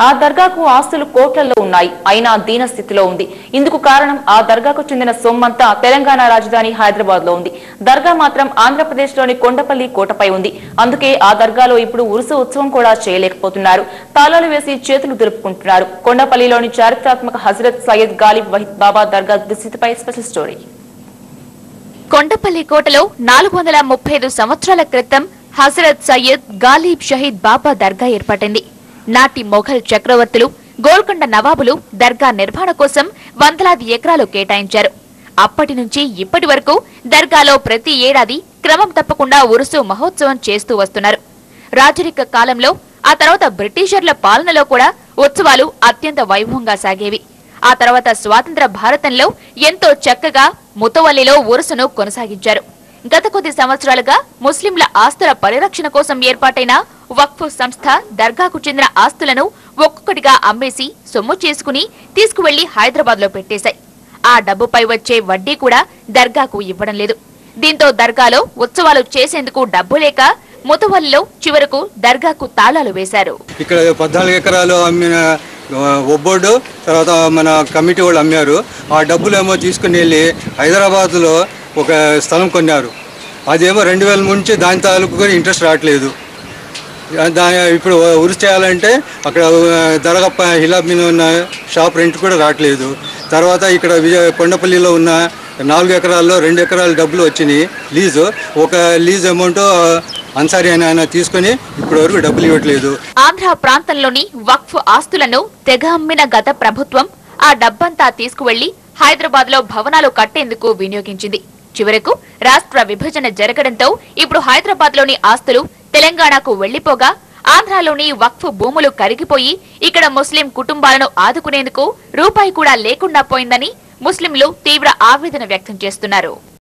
ఆ దర్గాకు ఆస్తులు కోట్లలో ఉన్నాయి. అయినా దీన స్థితిలో ఉంది. ఇందుకు కారణం ఆ దర్గాకు చెందిన సొమ్మంతా తెలంగాణ రాజధాని హైదరాబాద్ లో ఉంది. దర్గా మాత్రం ఆంధ్రప్రదేశ్ లోని కొండపల్లి కోటపై ఉంది. అందుకే ఆ దర్గాలో ఇప్పుడు ఉరుసు ఉత్సవం కూడా చేయలేకపోతున్నారు. తాళాలు వేసి చేతులు దులుపుకుంటున్నారు. కొండపల్లిలోని చారిత్రాత్మక హజరత్ సయ్యద్ గాలిబ్ వహీద్ బాబా దర్గా దుస్థితిపై స్పెషల్ స్టోరీ. కొండపల్లి కోటలో 435 సంవత్సరాల క్రితం హజరత్ సయ్యద్ గాలిబ్ షహీద్ బాబా దర్గా ఏర్పడింది. నాటి మొఘల్ చక్రవర్తులు, గోల్కొండ నవాబులు దర్గా నిర్వహణ కోసం వందలాది ఎకరాలు కేటాయించారు. అప్పటి నుంచి ఇప్పటి వరకు దర్గాలో ప్రతి ఏడాది క్రమం తప్పకుండా ఉరుసు మహోత్సవం చేస్తూ వస్తున్నారు. రాజరిక కాలంలో, ఆ తర్వాత బ్రిటిషర్ల పాలనలో కూడా ఉత్సవాలు అత్యంత వైభవంగా సాగేవి. ఆ తర్వాత స్వాతంత్ర భారతంలో ఎంతో చక్కగా ముతవల్లిలో ఉరుసును కొనసాగించారు. గత కొద్ది సంవత్సరాలుగా ముస్లింల ఆస్తుల పరిరక్షణ కోసం ఏర్పాటైన వక్ఫ్ సంస్థ దర్గాకు చెందిన ఆస్తులను ఒక్కొక్కటిగా అమ్మేసి సొమ్ము చేసుకుని తీసుకువెళ్లి హైదరాబాద్ లో పెట్టేశాయి. ఆ డబ్బుపై వచ్చే వడ్డీ కూడా దర్గాకు ఇవ్వడం లేదు. దీంతో దర్గాలో ఉత్సవాలు చేసేందుకు డబ్బు లేక ముతవల్లిలో చివరకు దర్గాకు తాళాలు వేశారు. ఇక్కడ 14 ఎకరాలు అమ్మిన ఒబ్బోడు తర్వాత మన కమిటీ వాళ్ళు అమ్మారు. ఆ డబ్బులేమో తీసుకుని వెళ్ళి హైదరాబాద్లో ఒక స్థలం కొన్నారు. అదేమో 2000 నుంచి దాని తాలూకు కూడా ఇంట్రెస్ట్ రావట్లేదు. ఇప్పుడు ఉరుసు చేయాలంటే అక్కడ దర్గా హిలాబ్ మీద ఉన్న షాప్ రెంట్ కూడా రావట్లేదు. తర్వాత ఇక్కడ కొండపల్లిలో ఉన్న 4 ఎకరాల్లో 2 ఎకరాల డబ్బులు వచ్చినాయి లీజు. ఒక లీజ్ అమౌంట్ అన్సారీ ఆయన తీసుకుని ఇప్పటి వరకు డబ్బులు ఇవ్వట్లేదు. ఆంధ్ర ప్రాంతంలోని వక్ఫ్ ఆస్తులను తెగ అమ్మిన గత ప్రభుత్వం ఆ డబ్బంతా తీసుకువెళ్లి హైదరాబాద్ లో భవనాలు కట్టేందుకు వినియోగించింది. చివరకు రాష్ట్ర విభజన జరగడంతో ఇప్పుడు హైదరాబాద్ లోని ఆస్తులు తెలంగాణకు వెళ్లిపోగా ఆంధ్రాలోని వక్ఫ్ భూములు కరిగిపోయి ఇక్కడ ముస్లిం కుటుంబాలను ఆదుకునేందుకు రూపాయి కూడా లేకుండా పోయిందని ముస్లింలు తీవ్ర ఆవేదన వ్యక్తం చేస్తున్నారు.